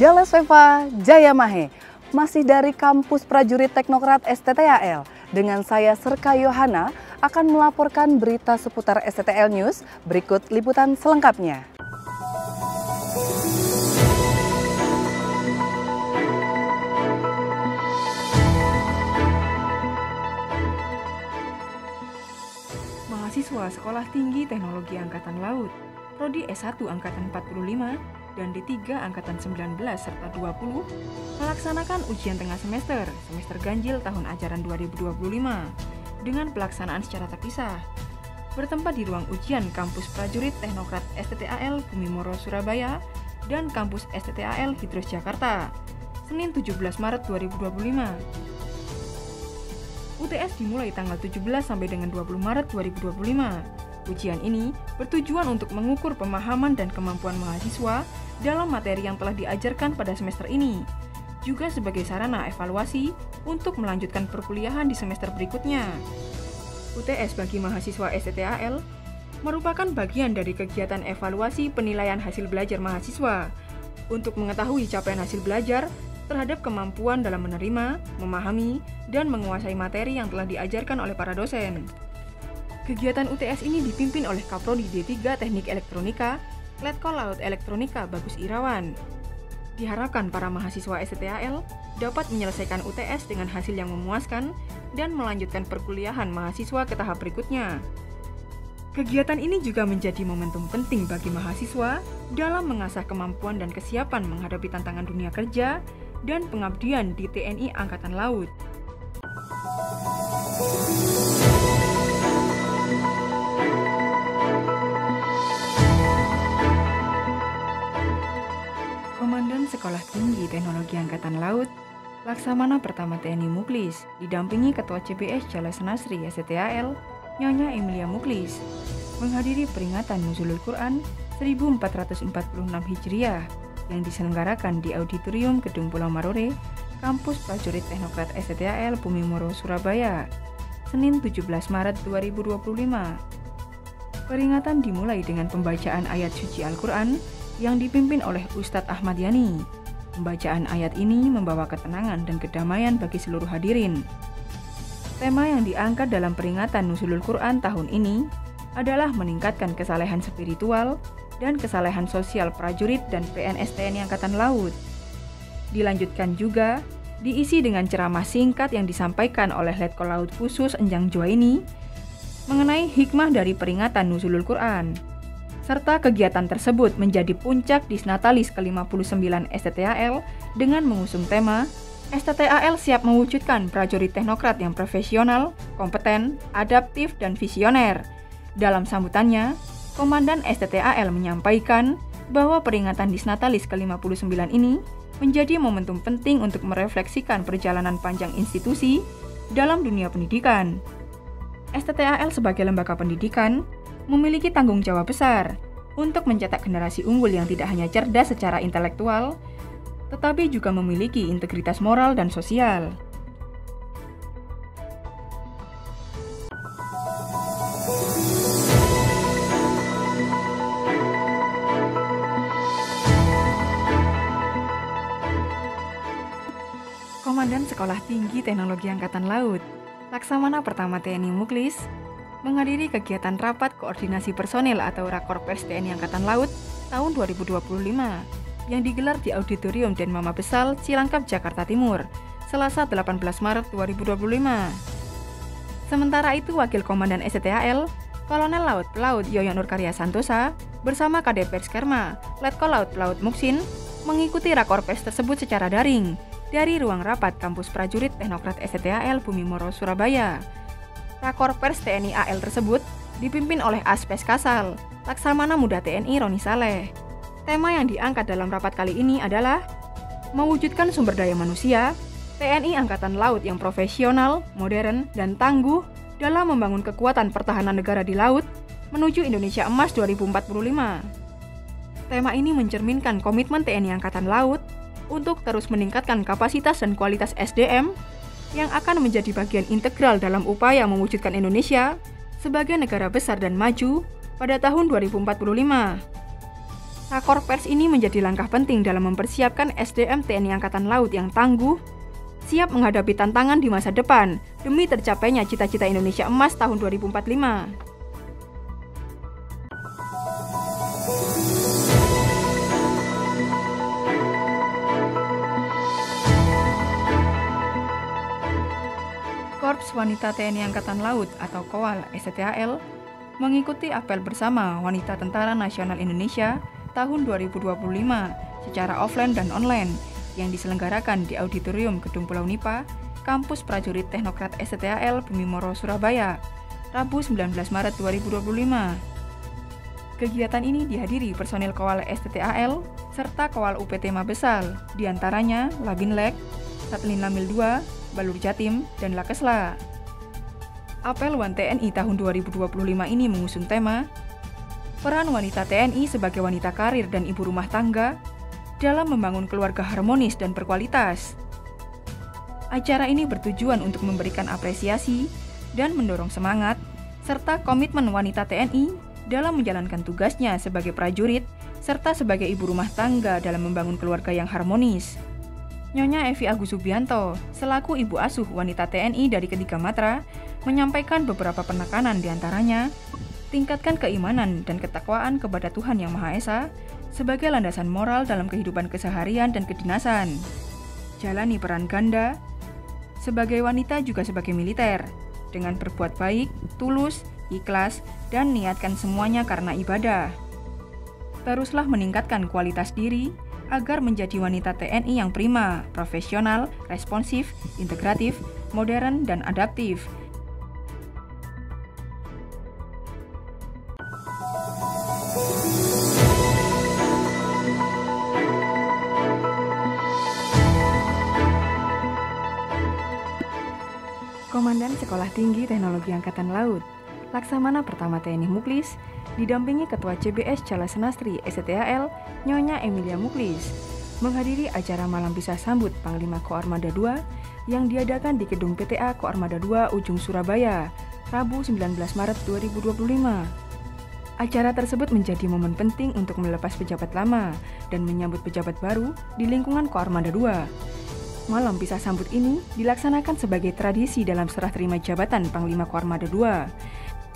Jalesveva Jayamahe, masih dari kampus prajurit Teknokrat STTAL. Dengan saya Serka Yohana akan melaporkan berita seputar STTL News, berikut liputan selengkapnya. Mahasiswa Sekolah Tinggi Teknologi Angkatan Laut, Prodi S1 Angkatan 45 dan D3 Angkatan 19 serta 20 melaksanakan ujian tengah semester ganjil tahun ajaran 2025 dengan pelaksanaan secara terpisah. Bertempat di ruang ujian Kampus Prajurit Teknokrat STTAL Bumimoro Surabaya dan Kampus STTAL Hidros Jakarta, Senin 17 Maret 2025. UTS dimulai tanggal 17 sampai dengan 20 Maret 2025. Ujian ini bertujuan untuk mengukur pemahaman dan kemampuan mahasiswa dalam materi yang telah diajarkan pada semester ini, juga sebagai sarana evaluasi untuk melanjutkan perkuliahan di semester berikutnya. UTS bagi mahasiswa STTAL merupakan bagian dari kegiatan evaluasi penilaian hasil belajar mahasiswa untuk mengetahui capaian hasil belajar terhadap kemampuan dalam menerima, memahami, dan menguasai materi yang telah diajarkan oleh para dosen. Kegiatan UTS ini dipimpin oleh Kaprodi D3 Teknik Elektronika, Letkol Laut Elektronika Bagus Irawan. Diharapkan para mahasiswa STTAL dapat menyelesaikan UTS dengan hasil yang memuaskan dan melanjutkan perkuliahan mahasiswa ke tahap berikutnya. Kegiatan ini juga menjadi momentum penting bagi mahasiswa dalam mengasah kemampuan dan kesiapan menghadapi tantangan dunia kerja dan pengabdian di TNI Angkatan Laut. Komandan Sekolah Tinggi Teknologi Angkatan Laut, Laksamana Pertama TNI Muklis, didampingi Ketua CBS Jala Senasri STTAL, Nyonya Emilia Muklis, menghadiri peringatan Nuzulul Quran 1446 Hijriah yang diselenggarakan di Auditorium Gedung Pulau Marore, Kampus Prajurit Teknokrat STTAL Bumimoro Surabaya, Senin 17 Maret 2025. Peringatan dimulai dengan pembacaan ayat suci Al-Quran yang dipimpin oleh Ustadz Ahmad Yani. Pembacaan ayat ini membawa ketenangan dan kedamaian bagi seluruh hadirin. Tema yang diangkat dalam peringatan Nuzulul Quran tahun ini adalah meningkatkan kesalehan spiritual dan kesalehan sosial prajurit dan PNS TNI Angkatan Laut. Dilanjutkan juga, diisi dengan ceramah singkat yang disampaikan oleh Letkol Laut Khusus Enjang Juwaini mengenai hikmah dari peringatan Nuzulul Quran. Serta kegiatan tersebut menjadi puncak Disnatalis ke-59 STTAL dengan mengusung tema STTAL siap mewujudkan prajurit teknokrat yang profesional, kompeten, adaptif, dan visioner. Dalam sambutannya, Komandan STTAL menyampaikan bahwa peringatan Disnatalis ke-59 ini menjadi momentum penting untuk merefleksikan perjalanan panjang institusi dalam dunia pendidikan. STTAL sebagai lembaga pendidikan memiliki tanggung jawab besar untuk mencetak generasi unggul yang tidak hanya cerdas secara intelektual, tetapi juga memiliki integritas moral dan sosial. Komandan Sekolah Tinggi Teknologi Angkatan Laut, Laksamana Pertama TNI Muklis, menghadiri kegiatan Rapat Koordinasi Personil atau Rakorpers TNI Angkatan Laut tahun 2025 yang digelar di Auditorium Den Mama Besal, Cilangkap, Jakarta Timur, Selasa 18 Maret 2025. Sementara itu, Wakil Komandan STTAL, Kolonel Laut Pelaut Yoyo Nurkarya Santosa, bersama KDP Skerma, Letkol Laut Pelaut Muksin, mengikuti Rakorpers tersebut secara daring dari ruang rapat Kampus Prajurit Teknokrat STTAL Bumimoro Surabaya. Rakorpers TNI AL tersebut dipimpin oleh Aspes Kasal, Laksamana Muda TNI Roni Saleh. Tema yang diangkat dalam rapat kali ini adalah mewujudkan sumber daya manusia TNI Angkatan Laut yang profesional, modern, dan tangguh dalam membangun kekuatan pertahanan negara di laut menuju Indonesia Emas 2045. Tema ini mencerminkan komitmen TNI Angkatan Laut untuk terus meningkatkan kapasitas dan kualitas SDM yang akan menjadi bagian integral dalam upaya mewujudkan Indonesia sebagai negara besar dan maju pada tahun 2045. Rakor Pers ini menjadi langkah penting dalam mempersiapkan SDM TNI Angkatan Laut yang tangguh, siap menghadapi tantangan di masa depan demi tercapainya cita-cita Indonesia Emas tahun 2045. Korps Wanita TNI Angkatan Laut atau KOWAL STAL mengikuti apel bersama Wanita Tentara Nasional Indonesia tahun 2025 secara offline dan online yang diselenggarakan di Auditorium Gedung Pulau Nipa, Kampus Prajurit Teknokrat STAL Bumi Moro, Surabaya, Rabu 19 Maret 2025. Kegiatan ini dihadiri personil KOWAL STAL serta KOWAL UPT Mabesal, diantaranya Labinlek, Satlin Lamil 2, Balur Jatim, dan Lakesla. Apel Wan TNI tahun 2025 ini mengusung tema Peran Wanita TNI sebagai wanita karir dan ibu rumah tangga dalam membangun keluarga harmonis dan berkualitas. Acara ini bertujuan untuk memberikan apresiasi dan mendorong semangat serta komitmen wanita TNI dalam menjalankan tugasnya sebagai prajurit serta sebagai ibu rumah tangga dalam membangun keluarga yang harmonis. Nyonya Evi Agus Subianto, selaku ibu asuh wanita TNI dari ketiga matra, menyampaikan beberapa penekanan diantaranya, tingkatkan keimanan dan ketakwaan kepada Tuhan Yang Maha Esa sebagai landasan moral dalam kehidupan keseharian dan kedinasan. Jalani peran ganda, sebagai wanita juga sebagai militer, dengan berbuat baik, tulus, ikhlas, dan niatkan semuanya karena ibadah. Teruslah meningkatkan kualitas diri agar menjadi wanita TNI yang prima, profesional, responsif, integratif, modern, dan adaptif. Komandan Sekolah Tinggi Teknologi Angkatan Laut, Laksamana Pertama TNI Muklis, didampingi Ketua CBS Cala Senastri STAL, Nyonya Emilia Muklis, menghadiri acara Malam Pisah Sambut Panglima Koarmada II yang diadakan di Gedung PTA Koarmada II Ujung Surabaya, Rabu 19 Maret 2025. Acara tersebut menjadi momen penting untuk melepas pejabat lama dan menyambut pejabat baru di lingkungan Koarmada II. Malam Pisah Sambut ini dilaksanakan sebagai tradisi dalam serah terima jabatan Panglima Koarmada II.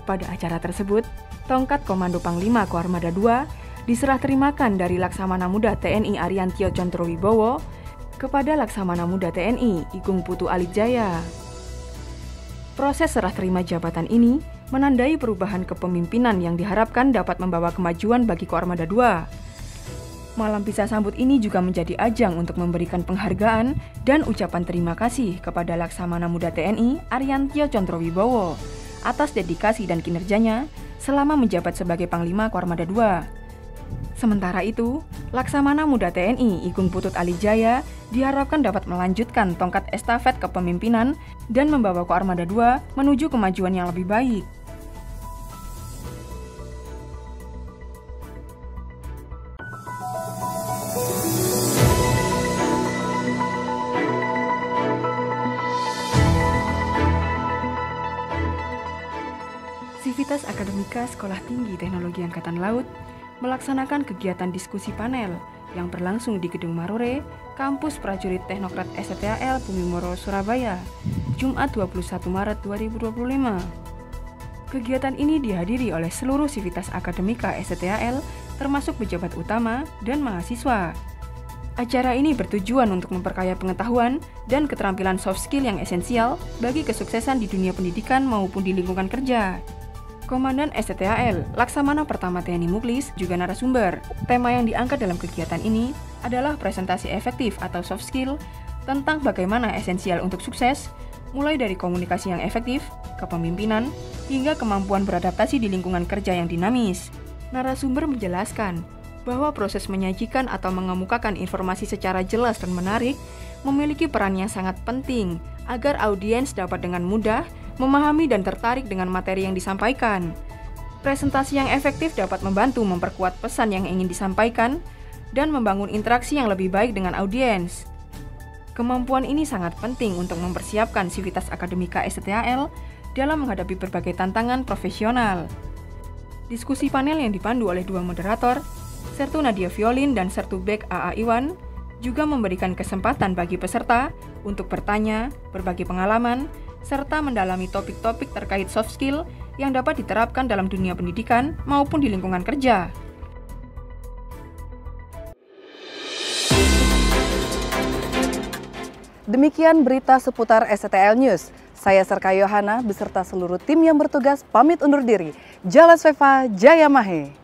Pada acara tersebut, tongkat Komando Panglima Koarmada II diserah terimakan dari Laksamana Muda TNI Ariantio Condrowibowo kepada Laksamana Muda TNI Igung Putu Alijaya. Proses serah terima jabatan ini menandai perubahan kepemimpinan yang diharapkan dapat membawa kemajuan bagi Koarmada II. Malam Pisah Sambut ini juga menjadi ajang untuk memberikan penghargaan dan ucapan terima kasih kepada Laksamana Muda TNI Ariantio Condrowibowo atas dedikasi dan kinerjanya selama menjabat sebagai Panglima Koarmada II. Sementara itu, Laksamana Muda TNI Igung Putut Alijaya diharapkan dapat melanjutkan tongkat estafet kepemimpinan dan membawa Koarmada II menuju kemajuan yang lebih baik. Sivitas Akademika Sekolah Tinggi Teknologi Angkatan Laut melaksanakan kegiatan diskusi panel yang berlangsung di Gedung Marore, Kampus Prajurit Teknokrat STAL Bumi Moro, Surabaya, Jumat 21 Maret 2025. Kegiatan ini dihadiri oleh seluruh Sivitas Akademika STAL, termasuk pejabat utama dan mahasiswa. Acara ini bertujuan untuk memperkaya pengetahuan dan keterampilan soft skill yang esensial bagi kesuksesan di dunia pendidikan maupun di lingkungan kerja. Komandan STAL, Laksamana Pertama TNI Muklis, juga narasumber. Tema yang diangkat dalam kegiatan ini adalah presentasi efektif atau soft skill tentang bagaimana esensial untuk sukses, mulai dari komunikasi yang efektif, kepemimpinan, hingga kemampuan beradaptasi di lingkungan kerja yang dinamis. Narasumber menjelaskan bahwa proses menyajikan atau mengemukakan informasi secara jelas dan menarik memiliki peran yang sangat penting agar audiens dapat dengan mudah memahami dan tertarik dengan materi yang disampaikan. Presentasi yang efektif dapat membantu memperkuat pesan yang ingin disampaikan dan membangun interaksi yang lebih baik dengan audiens. Kemampuan ini sangat penting untuk mempersiapkan Sivitas Akademika STAL dalam menghadapi berbagai tantangan profesional. Diskusi panel yang dipandu oleh dua moderator Sertu Nadia Violin dan Sertu Bek AA Iwan juga memberikan kesempatan bagi peserta untuk bertanya, berbagi pengalaman, serta mendalami topik-topik terkait soft skill yang dapat diterapkan dalam dunia pendidikan maupun di lingkungan kerja. Demikian berita seputar STTL News. Saya Serka Yohana beserta seluruh tim yang bertugas pamit undur diri. Jalas Veva Jaya Mahe.